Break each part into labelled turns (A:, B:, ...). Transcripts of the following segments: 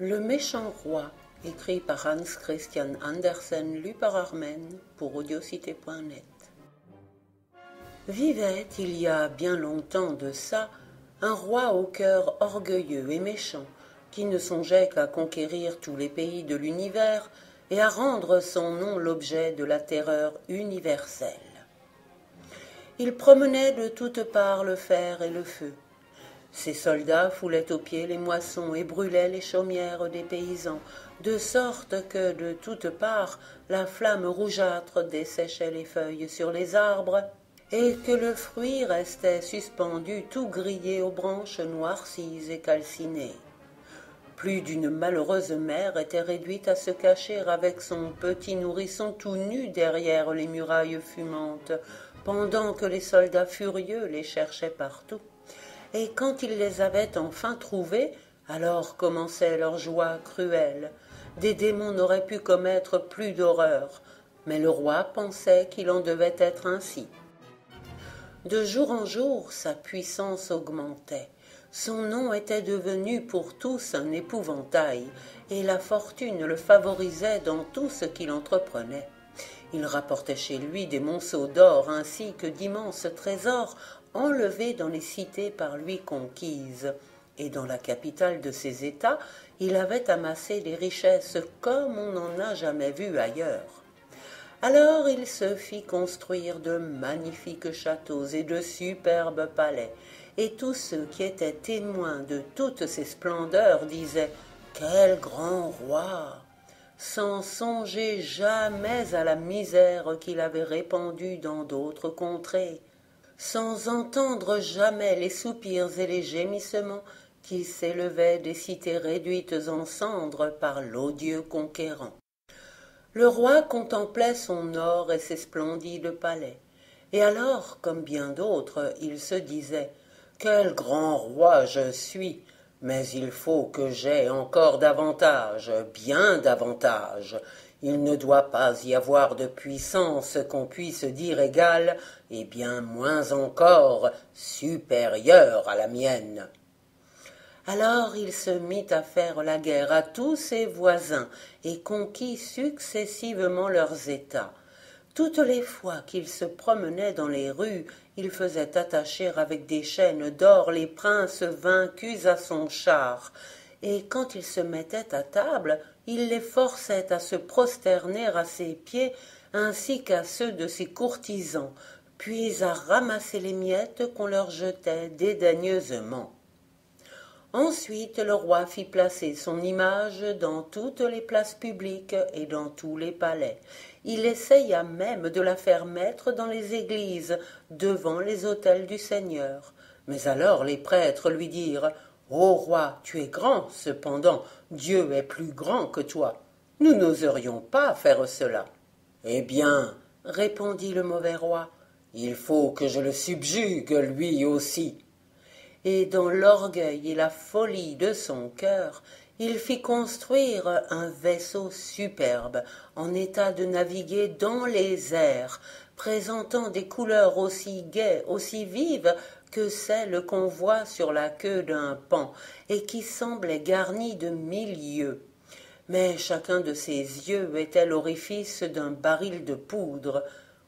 A: Le méchant roi, écrit par Hans Christian Andersen, lu par Armen pour Audiocité.net. Vivait, il y a bien longtemps de ça, un roi au cœur orgueilleux et méchant, qui ne songeait qu'à conquérir tous les pays de l'univers et à rendre son nom l'objet de la terreur universelle. Il promenait de toutes parts le fer et le feu. Ses soldats foulaient aux pieds les moissons et brûlaient les chaumières des paysans, de sorte que, de toutes parts, la flamme rougeâtre desséchait les feuilles sur les arbres, et que le fruit restait suspendu tout grillé aux branches noircies et calcinées. Plus d'une malheureuse mère était réduite à se cacher avec son petit nourrisson tout nu derrière les murailles fumantes, pendant que les soldats furieux les cherchaient partout. Et quand ils les avaient enfin trouvés, alors commençait leur joie cruelle. Des démons n'auraient pu commettre plus d'horreurs, mais le roi pensait qu'il en devait être ainsi. De jour en jour, sa puissance augmentait. Son nom était devenu pour tous un épouvantail, et la fortune le favorisait dans tout ce qu'il entreprenait. Il rapportait chez lui des monceaux d'or ainsi que d'immenses trésors enlevés dans les cités par lui conquises, et dans la capitale de ses États, il avait amassé des richesses comme on n'en a jamais vu ailleurs. Alors il se fit construire de magnifiques châteaux et de superbes palais, et tous ceux qui étaient témoins de toutes ces splendeurs disaient « Quel grand roi !» sans songer jamais à la misère qu'il avait répandue dans d'autres contrées, sans entendre jamais les soupirs et les gémissements qui s'élevaient des cités réduites en cendres par l'odieux conquérant. Le roi contemplait son or et ses splendides palais, et alors, comme bien d'autres, il se disait « Quel grand roi je suis ! Mais il faut que j'aie encore davantage, bien davantage. Il ne doit pas y avoir de puissance qu'on puisse dire égale, et bien moins encore supérieure à la mienne. » Alors il se mit à faire la guerre à tous ses voisins et conquit successivement leurs États. Toutes les fois qu'il se promenait dans les rues, il faisait attacher avec des chaînes d'or les princes vaincus à son char, et quand il se mettait à table, il les forçait à se prosterner à ses pieds ainsi qu'à ceux de ses courtisans, puis à ramasser les miettes qu'on leur jetait dédaigneusement. Ensuite le roi fit placer son image dans toutes les places publiques et dans tous les palais. Il essaya même de la faire mettre dans les églises, devant les autels du Seigneur. Mais alors les prêtres lui dirent « Ô roi, tu es grand, cependant, Dieu est plus grand que toi. Nous n'oserions pas faire cela. » « Eh bien, répondit le mauvais roi, il faut que je le subjugue lui aussi. » Et dans l'orgueil et la folie de son cœur, il fit construire un vaisseau superbe, en état de naviguer dans les airs, présentant des couleurs aussi gaies, aussi vives que celles qu'on voit sur la queue d'un paon, et qui semblaient garnies de 1000 yeux. Mais chacun de ses yeux était l'orifice d'un baril de poudre.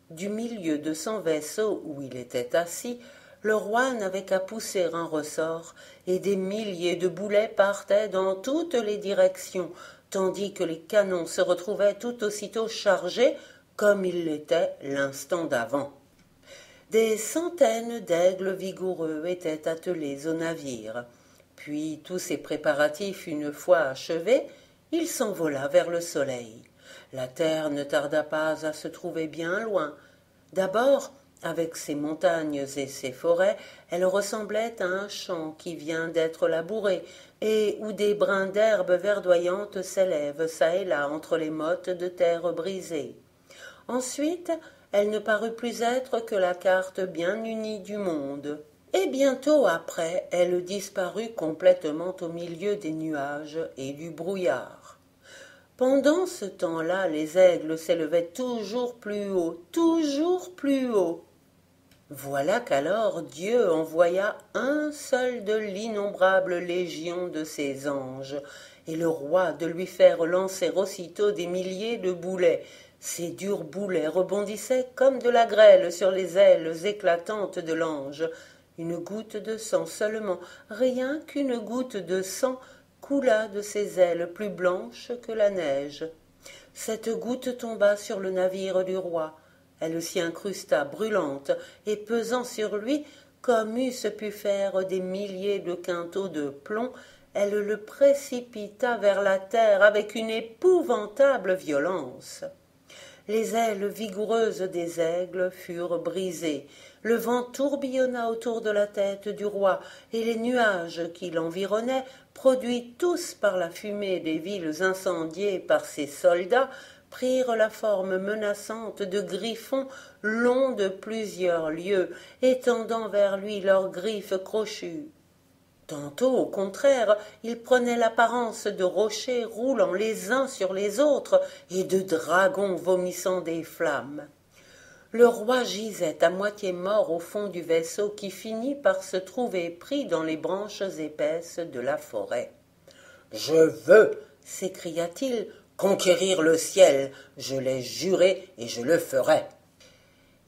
A: Du milieu de son vaisseau où il était assis, le roi n'avait qu'à pousser un ressort, et des milliers de boulets partaient dans toutes les directions, tandis que les canons se retrouvaient tout aussitôt chargés, comme ils l'étaient l'instant d'avant. Des centaines d'aigles vigoureux étaient attelés au navire. Puis, tous ces préparatifs une fois achevés, il s'envola vers le soleil. La terre ne tarda pas à se trouver bien loin. D'abord, avec ses montagnes et ses forêts, elle ressemblait à un champ qui vient d'être labouré, et où des brins d'herbe verdoyante s'élèvent çà et là entre les mottes de terre brisées. Ensuite, elle ne parut plus être que la carte bien unie du monde. Et bientôt après, elle disparut complètement au milieu des nuages et du brouillard. Pendant ce temps-là, les aigles s'élevaient toujours plus haut, toujours plus haut. Voilà qu'alors Dieu envoya un seul de l'innombrable légion de ses anges, et le roi de lui faire lancer aussitôt des milliers de boulets. Ces durs boulets rebondissaient comme de la grêle sur les ailes éclatantes de l'ange. Une goutte de sang seulement, rien qu'une goutte de sang, coula de ses ailes plus blanches que la neige. Cette goutte tomba sur le navire du roi. Elle s'y incrusta brûlante et pesant sur lui comme eussent pu faire des milliers de quintaux de plomb, elle le précipita vers la terre avec une épouvantable violence. Les ailes vigoureuses des aigles furent brisées, le vent tourbillonna autour de la tête du roi, et les nuages qui l'environnaient, produits tous par la fumée des villes incendiées par ses soldats, prirent la forme menaçante de griffons longs de plusieurs lieues, étendant vers lui leurs griffes crochues. Tantôt, au contraire, ils prenaient l'apparence de rochers roulant les uns sur les autres et de dragons vomissant des flammes. Le roi gisait à moitié mort au fond du vaisseau qui finit par se trouver pris dans les branches épaisses de la forêt. « Je veux, s'écria-t-il, conquérir le ciel, je l'ai juré et je le ferai. »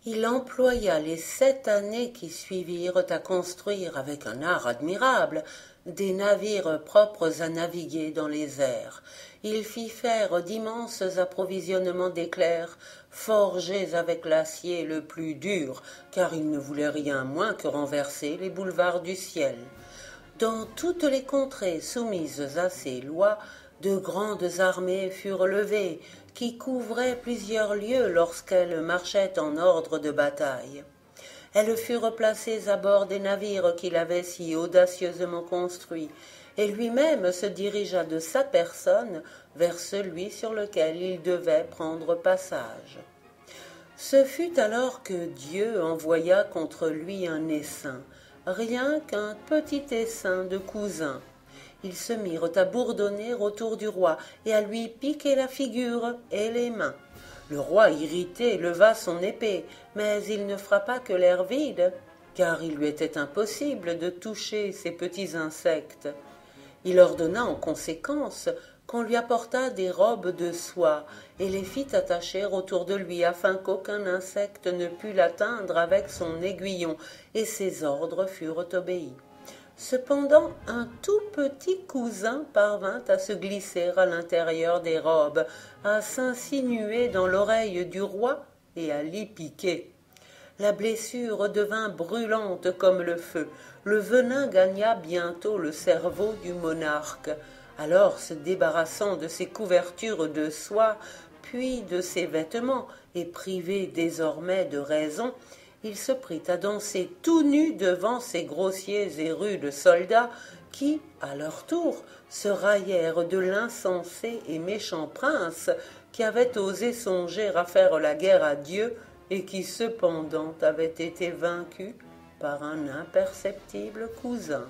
A: Il employa les 7 années qui suivirent à construire avec un art admirable des navires propres à naviguer dans les airs. Il fit faire d'immenses approvisionnements d'éclairs, forgés avec l'acier le plus dur, car il ne voulait rien moins que renverser les boulevards du ciel. Dans toutes les contrées soumises à ces lois, de grandes armées furent levées, qui couvraient plusieurs lieues lorsqu'elles marchaient en ordre de bataille. Elles furent placées à bord des navires qu'il avait si audacieusement construits, et lui-même se dirigea de sa personne vers celui sur lequel il devait prendre passage. Ce fut alors que Dieu envoya contre lui un essaim, rien qu'un petit essaim de cousins. Ils se mirent à bourdonner autour du roi et à lui piquer la figure et les mains. Le roi, irrité, leva son épée, mais il ne frappa que l'air vide, car il lui était impossible de toucher ces petits insectes. Il ordonna en conséquence qu'on lui apportât des robes de soie et les fit attacher autour de lui afin qu'aucun insecte ne pût l'atteindre avec son aiguillon, et ses ordres furent obéis. Cependant, un tout petit cousin parvint à se glisser à l'intérieur des robes, à s'insinuer dans l'oreille du roi et à l'y piquer. La blessure devint brûlante comme le feu. Le venin gagna bientôt le cerveau du monarque. Alors, se débarrassant de ses couvertures de soie, puis de ses vêtements, et privé désormais de raison, il se prit à danser tout nu devant ces grossiers et rudes soldats qui, à leur tour, se raillèrent de l'insensé et méchant prince qui avait osé songer à faire la guerre à Dieu et qui cependant avait été vaincu par un imperceptible cousin.